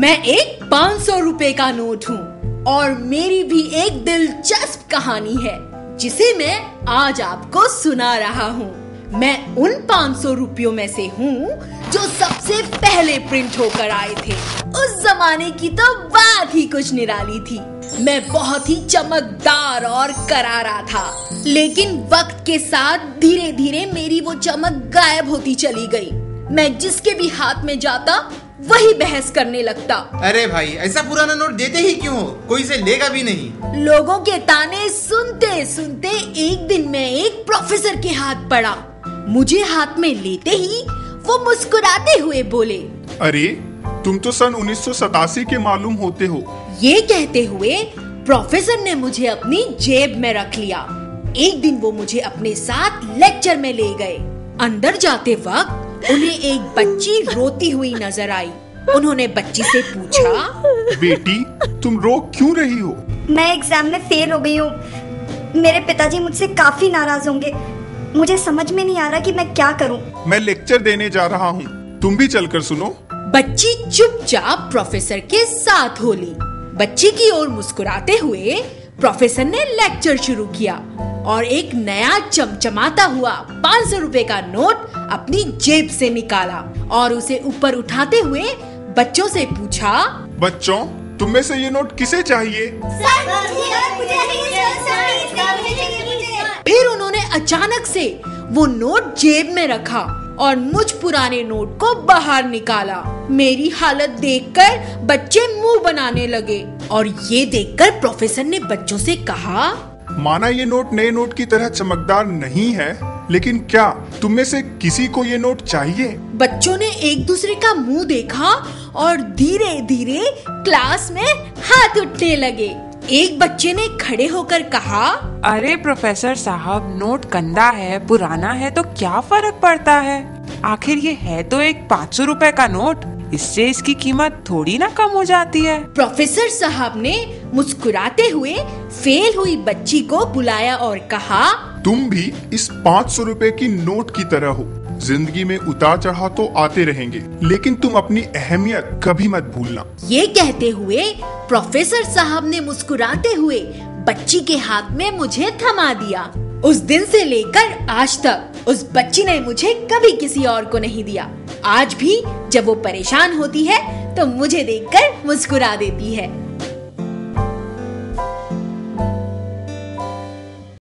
मैं एक 500 रुपए का नोट हूँ और मेरी भी एक दिलचस्प कहानी है जिसे मैं आज आपको सुना रहा हूँ। मैं उन 500 रुपयों में से हूँ जो सबसे पहले प्रिंट होकर आए थे। उस जमाने की तो बात ही कुछ निराली थी। मैं बहुत ही चमकदार और करारा था, लेकिन वक्त के साथ धीरे धीरे मेरी वो चमक गायब होती चली गई। मैं जिसके भी हाथ में जाता वही बहस करने लगता। अरे भाई, ऐसा पुराना नोट देते ही क्यों हो? कोई इसे लेगा भी नहीं। लोगों के ताने सुनते सुनते एक दिन मैं एक प्रोफेसर के हाथ पड़ा। मुझे हाथ में लेते ही वो मुस्कुराते हुए बोले, अरे तुम तो सन 1987 के मालूम होते हो। ये कहते हुए प्रोफेसर ने मुझे अपनी जेब में रख लिया। एक दिन वो मुझे अपने साथ लेक्चर में ले गए। अंदर जाते वक्त उन्हें एक बच्ची रोती हुई नजर आई। उन्होंने बच्ची से पूछा, बेटी तुम रो क्यों रही हो? मैं एग्जाम में फेल हो गई हूँ। मेरे पिताजी मुझसे काफी नाराज होंगे। मुझे समझ में नहीं आ रहा कि मैं क्या करूँ। मैं लेक्चर देने जा रहा हूँ, तुम भी चलकर सुनो। बच्ची चुपचाप प्रोफेसर के साथ हो ली। बच्ची की ओर मुस्कुराते हुए प्रोफेसर ने लेक्चर शुरू किया और एक नया चमचमाता हुआ 500 रुपए का नोट अपनी जेब से निकाला और उसे ऊपर उठाते हुए बच्चों से पूछा, बच्चों तुम में से ये नोट किसे चाहिए? फिर उन्होंने अचानक से वो नोट जेब में रखा और मुझ पुराने नोट को बाहर निकाला। मेरी हालत देखकर बच्चे मुंह बनाने लगे और ये देखकर प्रोफेसर ने बच्चों से कहा, माना ये नोट नए नोट की तरह चमकदार नहीं है, लेकिन क्या तुम में से किसी को ये नोट चाहिए? बच्चों ने एक दूसरे का मुंह देखा और धीरे धीरे क्लास में हाथ उठने लगे। एक बच्चे ने खड़े होकर कहा, अरे प्रोफेसर साहब, नोट गंदा है, पुराना है तो क्या फर्क पड़ता है? आखिर ये है तो एक 500 रुपए का नोट, इससे इसकी कीमत थोड़ी ना कम हो जाती है। प्रोफेसर साहब ने मुस्कुराते हुए फेल हुई बच्ची को बुलाया और कहा, तुम भी इस 500 रुपए की नोट की तरह हो। जिंदगी में उतार चढ़ाव तो आते रहेंगे, लेकिन तुम अपनी अहमियत कभी मत भूलना। ये कहते हुए प्रोफेसर साहब ने मुस्कुराते हुए बच्ची के हाथ में मुझे थमा दिया। उस दिन से लेकर आज तक उस बच्ची ने मुझे कभी किसी और को नहीं दिया। आज भी जब वो परेशान होती है तो मुझे देखकर मुस्कुरा देती है।